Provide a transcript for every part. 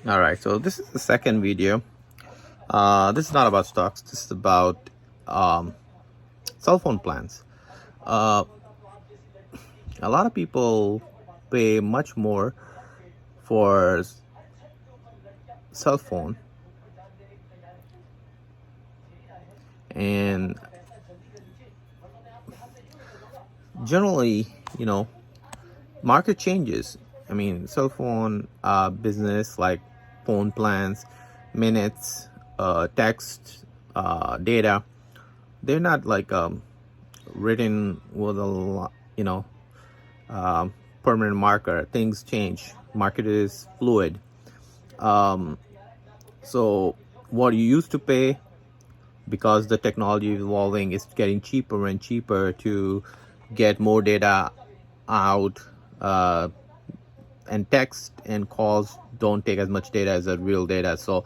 All right, so this is the second video. This is not about stocks. This is about um, cell phone plans. Uh, a lot of people pay much more for cell phone, and generally, you know, market changes. I mean, cell phone business like phone plans, minutes, text, data. They're not like written with a lot, permanent marker. Things change. Market is fluid. Um, so what you used to pay, because the technology is evolving, is getting cheaper and cheaper to get more data out. And text and calls don't take as much data as the real data. So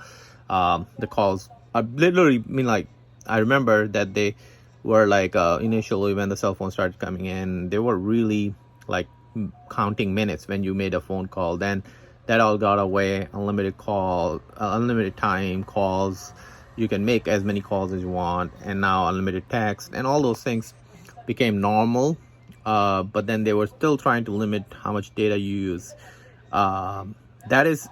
the calls are literally, I mean, like, I remember that they were like initially when the cell phone started coming in, they were really like counting minutes when you made a phone call. Then that all got away. Unlimited call, unlimited time calls. You can make as many calls as you want, and now unlimited text and all those things became normal. But then they were still trying to limit how much data you use. That is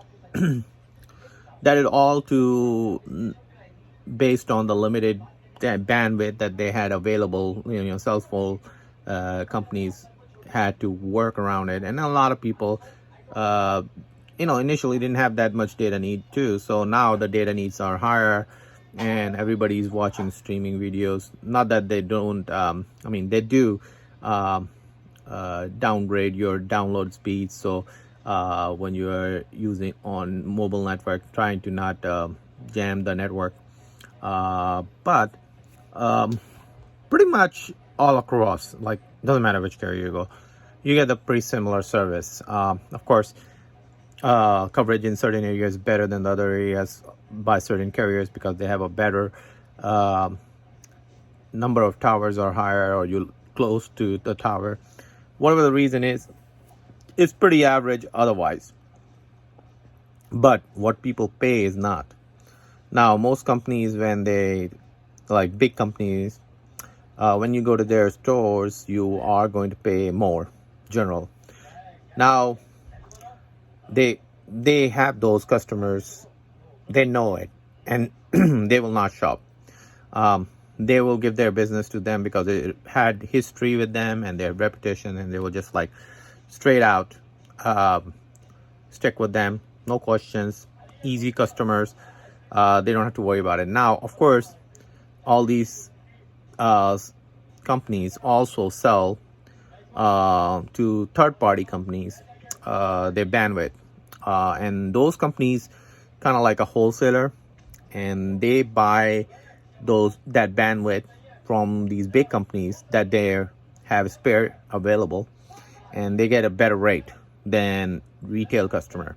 that is all to based on the limited bandwidth that they had available. Cell phone companies had to work around it, and a lot of people initially didn't have that much data need too. So now the data needs are higher, and everybody's watching streaming videos. Not that they don't, I mean, they do downgrade your download speed. So when you are using on mobile network, trying to not jam the network. But pretty much all across, like, doesn't matter which carrier you go, you get a pretty similar service. Of course, coverage in certain areas is better than the other areas by certain carriers because they have a better number of towers are higher, or you close to the tower. Whatever the reason is, it's pretty average otherwise. But what people pay is not. Now, most companies, when they, like big companies, when you go to their stores, you are going to pay more, general. Now, they have those customers, they know it, and they will not shop. They will give their business to them because it had history with them and their reputation, and they will just like straight out stick with them, no questions, easy customers. They don't have to worry about it. Now, of course, all these companies also sell to third-party companies their bandwidth, and those companies kind of like a wholesaler, and they buy that bandwidth from these big companies that they have spare available, and they get a better rate than retail customer.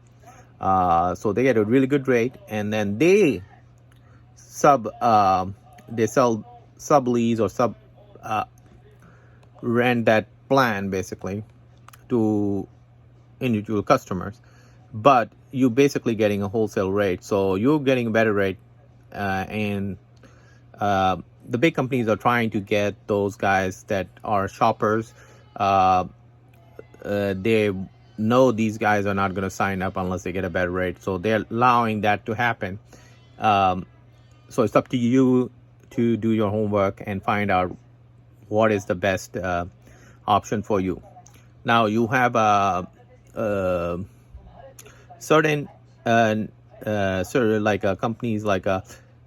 So they get a really good rate, and then they sell sublease or sub rent that plan basically to individual customers. But you basically getting a wholesale rate, so you're getting a better rate, and the big companies are trying to get those guys that are shoppers. They know these guys are not going to sign up unless they get a better rate, so they're allowing that to happen. So it's up to you to do your homework and find out what is the best option for you. Now, you have certain like companies like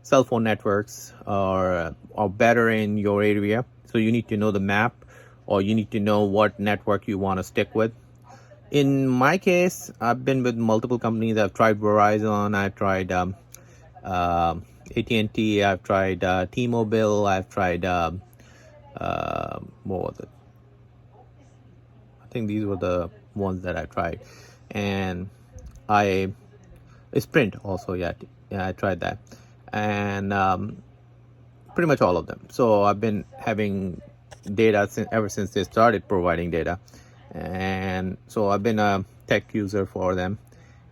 cell phone networks are better in your area, so you need to know the map, or you need to know what network you want to stick with. In my case, I've been with multiple companies. I've tried Verizon, I've tried AT&T, I've tried T-Mobile, I've tried what was it? I think these were the ones that I tried. And Sprint also, yeah, I tried that. And pretty much all of them. So I've been having data ever since they started providing data. And so I've been a tech user for them.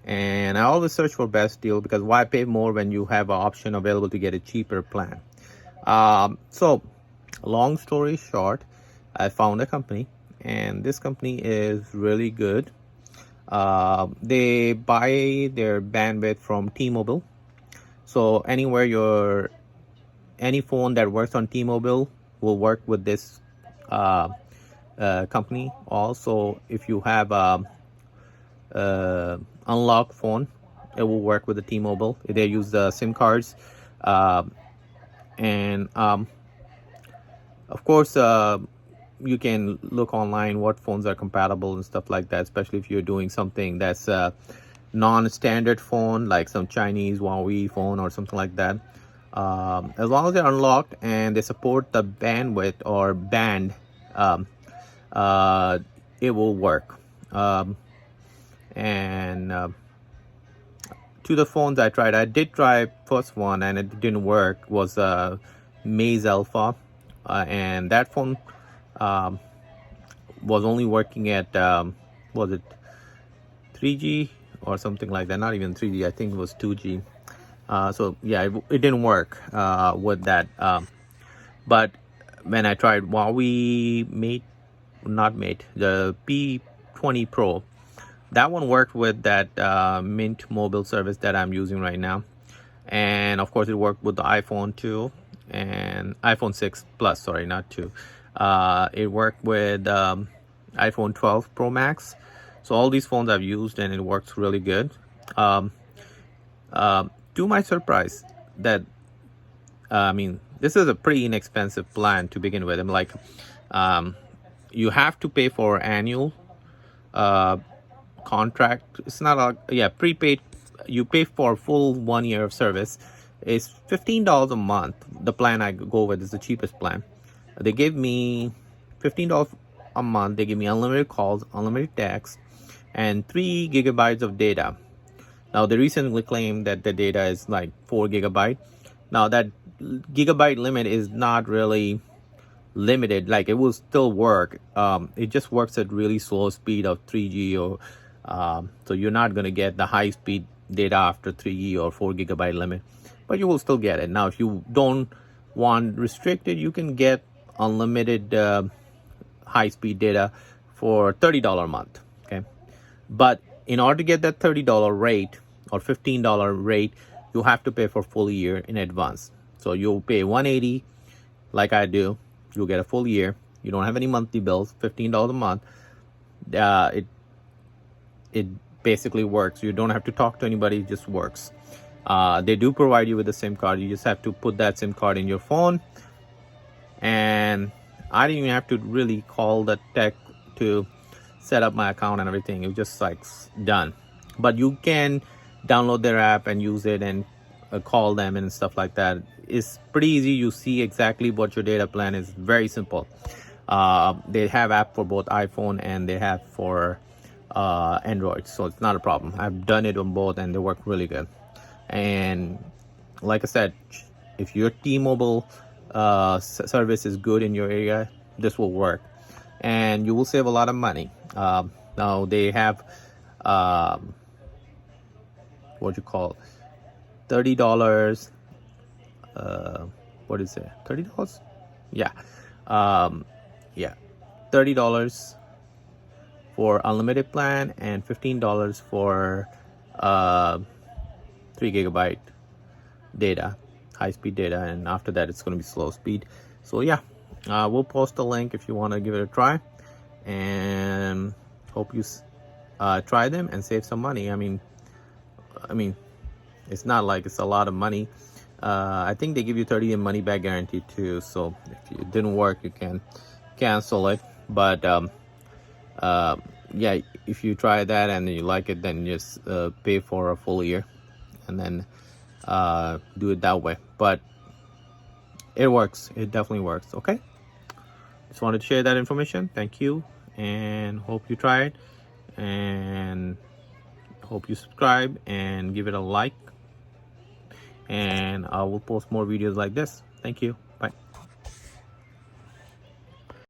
and I always search for best deal, because why pay more when you have an option available to get a cheaper plan. So long story short, I found a company, and this company is really good. They buy their bandwidth from T-Mobile. So any phone that works on T-Mobile will work with this company. Also, if you have unlocked phone, it will work with the T-Mobile. They use the SIM cards, and of course, you can look online what phones are compatible and stuff like that, especially if you're doing something that's non-standard phone, like some Chinese Huawei phone or something like that. As long as they're unlocked and they support the bandwidth or band, it will work. And to the phones I did try first one and it didn't work, was Maze Alpha, and that phone was only working at was it 3G or something like that? Not even 3G, I think it was 2G. So yeah, it didn't work with that. But when I tried Huawei the P20 Pro, that one worked with that Mint mobile service that I'm using right now. And of course it worked with the iPhone 2 and iPhone 6 Plus, sorry, not 2. It worked with iPhone 12 Pro Max. So all these phones I've used and it works really good. To my surprise, that this is a pretty inexpensive plan to begin with. I'm like, you have to pay for annual contract. It's not prepaid. You pay for full 1 year of service. It's $15 a month. The plan I go with is the cheapest plan. They give me $15 a month. They give me unlimited calls, unlimited text, and 3 gigabytes of data. Now they recently claimed that the data is like 4 gigabyte. Now that gigabyte limit is not really limited. Like, it will still work. It just works at really slow speed of 3G, or so you're not going to get the high speed data after 3G or 4 gigabyte limit, but you will still get it. Now if you don't want restricted, you can get unlimited high speed data for $30 a month. Okay, but in order to get that $30 rate or $15 rate, you have to pay for full year in advance. So you'll pay $180 like I do. You'll get a full year. You don't have any monthly bills. $15 a month. It basically works. You don't have to talk to anybody. It just works. They do provide you with a SIM card. You just have to put that SIM card in your phone. And I didn't even have to really call the tech to set up my account and everything. It was just like done. But you can download their app and use it and call them and stuff like that. It's pretty easy. You see exactly what your data plan is. Very simple. They have app for both iPhone and they have for Android, so it's not a problem. I've done it on both and they work really good. And like I said, if your T-Mobile service is good in your area, this will work and you will save a lot of money. Now they have what you call $30. What is it? $30? Yeah. Yeah, $30 for unlimited plan and $15 for 3 gigabyte data, high speed data, and after that it's going to be slow speed. So yeah, we'll post a link if you want to give it a try, and hope you try them and save some money. I mean it's not like it's a lot of money. I think they give you 30 money back guarantee too, so if it didn't work you can cancel it. But yeah, if you try that and you like it, then just pay for a full year and then do it that way. But it works. It definitely works. Okay, just wanted to share that information. Thank you, and hope you try it, and hope you subscribe and give it a like, and I will post more videos like this. Thank you.